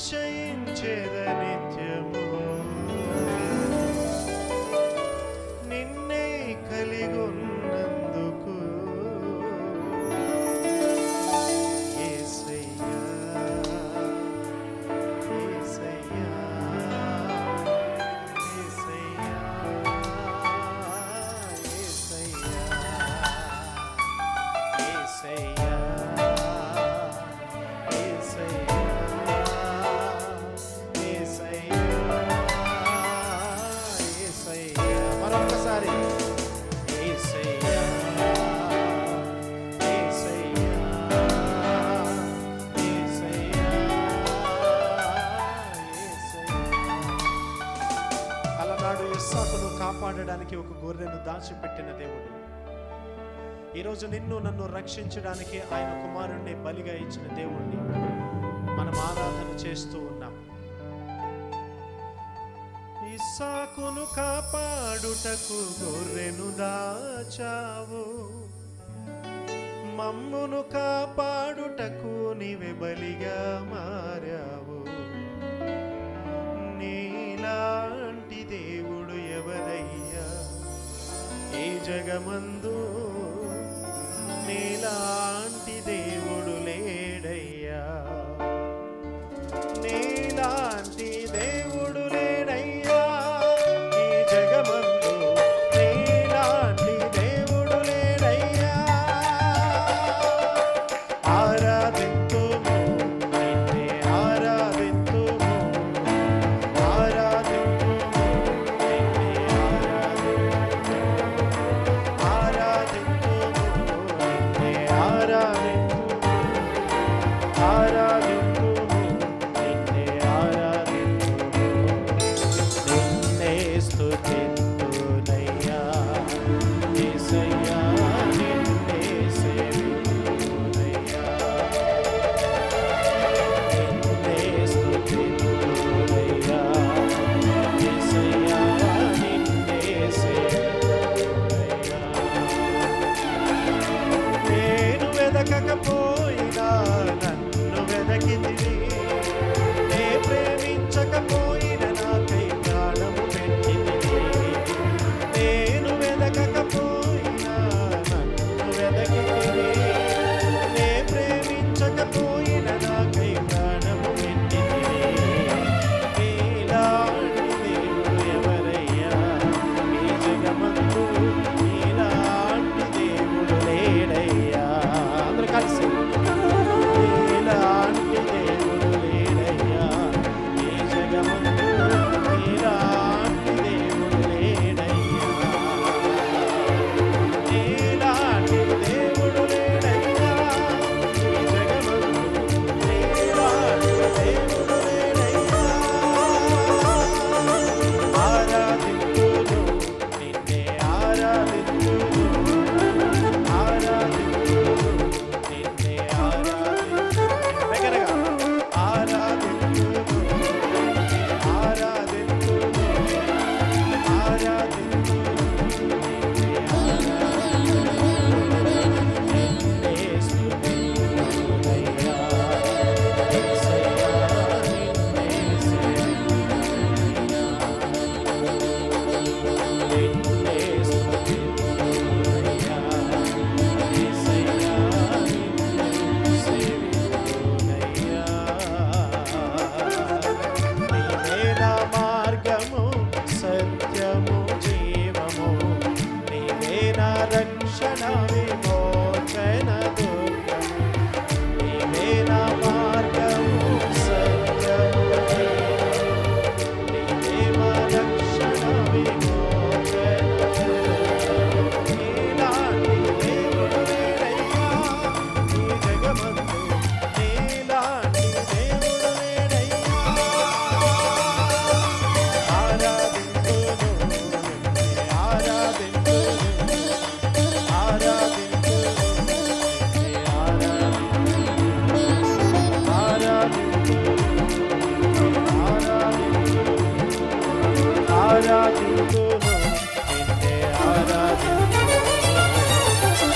అతిశయించేద నిత్యము నిన్నే కలిగొన్నందుకు యేసయ్యా యేసయ్యా యేసయ్యా యేసయ్యా కాపాడడానికి ఒక గొర్రెను దాచిపెట్టిన దేవుడు ఈరోజు నిన్ను నన్ను రక్షించడానికి ఆయన కుమారుణ్ణి బలిగా ఇచ్చిన దేవుణ్ణి మనం ఆరాధన చేస్తూ ఉన్నాం. ఇస్సాకును కాపాడుటకు గొర్రెను దాచావు, మమ్మును కాపాడుటకు నీవే బలిగా మారావు. నీలాంటి దేవుడు ఎవరయ్యా ఈ జగమందు, నీలాంటి దేవుడు లేడయ్యా, నీలాంటి దేవుడు లేడయ్యా ఈ జగమందు, నీలాంటి దేవుడు లేడయ్యా. ఆరాధింతుము నిన్నే ఆరాధింతుము, ఆరాధింతుము నిన్నే ఆరాధింతుము, నిన్నే ఆరాధింతుము, ఆరాధింతుము నిన్నే ఆరాధింతుము, నిన్నే స్తుతింతునయ్యా యేసయ్యా, నిన్నే సేవింతునయ్యా, నిన్నే స్తుతింతునయ్యా యేసయ్యా, నిన్నే సేవింతునయ్యా. నేను వెదకకపోయినా నన్ను వెదకితివి, నే ప్రేమించకపోయినా నాకై ప్రాణము పెట్టితివి. నేను వెదకకపోయినా నన్ను వెదకితివి, నే ప్రేమించకపోయినా నాకై ప్రాణము పెట్టితివి. నీలాంటి దేవుడు ఎవరయ్యా ఈ జగమందు, నీలాంటి దేవుడు లేడయ్యా. అందరూ కలిసి నీలాంటి దేవుడు లేడయ్యా ఈ జగమందు, నీలాంటి దేవుడు లేడయ్యా, నీలాంటి దేవుడు లేడయ్యా ఈ జగమందు, నీలాంటి దేవుడు లేడయ్యా. ఆరాధింతును నిన్నే ఆరాధింతును, ఆరాధింతును నిన్నే ఆరాధింతును, దగ్గరగా ఆరాధింతును, ఆరాధింతును, ఆరాధింతును నిన్నే ఆరాధింతును, నిన్నే స్తుతింతునయ్యా యేసయ్యా, నిన్నే సేవింతునయ్యా, నిన్నే స్తుతింతునయ్యా యేసయ్యా, నిన్నే సేవింతునయ్యా. నీవే నా మార్గము సత్యము జీవము, నీవే నా రక్షణ విమోచన దుర్గము, నీవే నా మార్గము సత్యము జీవము, నీవే మా రక్షణ విమోచన దుర్గము. నీలాంటి దేవుడు లేడయ్యా ఈ జగమందు, నీలాంటి దేవుడు లేడయ్యా. ఆరాధింతును నిన్నే ఆరాధింతును, ఆరాధింతును నిన్నే ఆరాధింతును, ఆరాధింతును ఆరాధింతును నిన్నే ఆరాధింతును,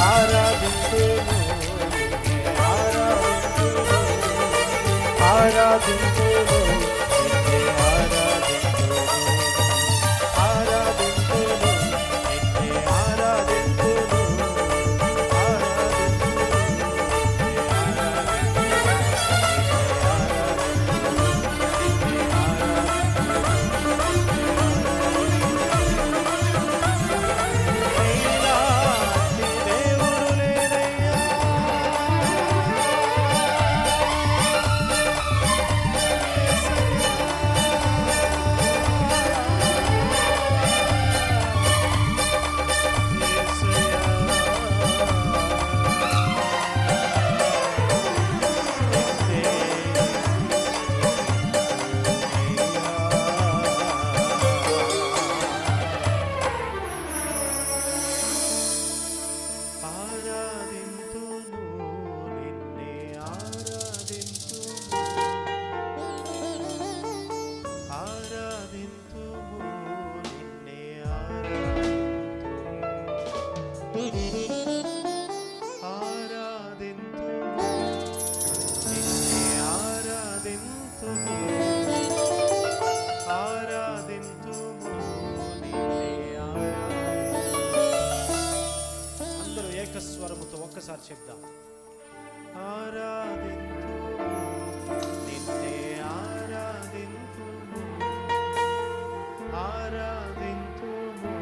ఆరాధింతును నిన్నే ఆరాధింతును, ఆరాధింతును అందరూ ఏకస్వరముతో ఒక్కసారి చెప్దాం. ఆరాధింతుము నిన్నే ఆరాధింతుము, ఆరాధింతుము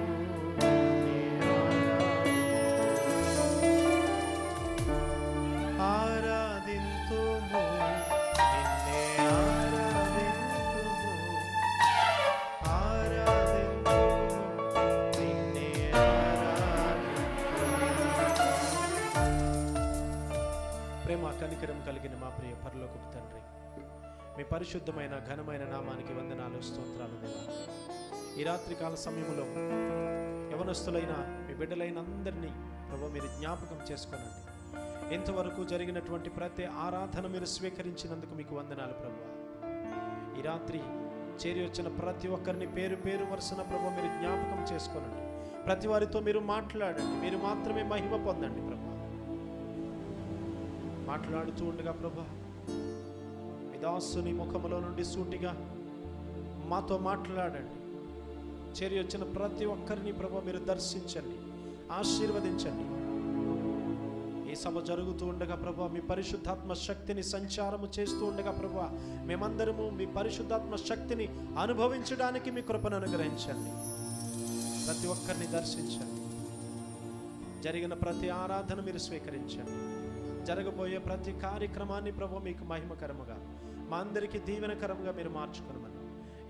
నిన్నే ఆరాధింతుము, నిన్నే ఆరాధింతుము, ఆరాధింతుము నిన్నే ఆరాధింతుము. ప్రేమ కనికరం కలిగిన మా ప్రియ పరలోకపు తండ్రి, మీ పరిశుద్ధమైన ఘనమైన నామానికి వందనాలు, స్తోత్రాలు దేవా. ఈ రాత్రికాల సమయంలో యవనస్తులైన మీ బిడ్డలైన అందరినీ ప్రభు మీరు జ్ఞాపకం చేసుకోనండి. ఇంతవరకు జరిగినటువంటి ప్రతి ఆరాధన మీరు స్వీకరించినందుకు మీకు వందనాలు ప్రభు. ఈ రాత్రి చేరి వచ్చిన ప్రతి ఒక్కరిని పేరు పేరు వరుసన ప్రభు మీరు జ్ఞాపకం చేసుకోనండి. ప్రతి వారితో మీరు మాట్లాడండి, మీరు మాత్రమే మహిమ పొందండి ప్రభు. మాట్లాడుతూ ఉండగా ప్రభు మీ దాసుని ముఖములో నుండి సూటిగా మాతో మాట్లాడండి. చేరి వచ్చిన ప్రతి ఒక్కరిని ప్రభు మీరు దర్శించండి, ఆశీర్వదించండి. ఈ సభ జరుగుతూ ఉండగా ప్రభు మీ పరిశుద్ధాత్మ శక్తిని సంచారము చేస్తూ ఉండగా ప్రభు మేమందరము మీ పరిశుద్ధాత్మ శక్తిని అనుభవించడానికి మీ కృపను అనుగ్రహించండి. ప్రతి ఒక్కరిని దర్శించండి. జరిగిన ప్రతి ఆరాధన మీరు స్వీకరించండి. జరగబోయే ప్రతి కార్యక్రమాన్ని ప్రభు మీకు మహిమకరముగా మా అందరికీ దీవెనకరంగా మీరు మార్చుకోమని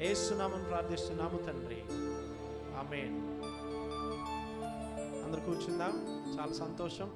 యేసునామం ప్రార్థిస్తున్నాము తండ్రి, ఆమేన్. అందరూ కూర్చుందాం. చాలా సంతోషం.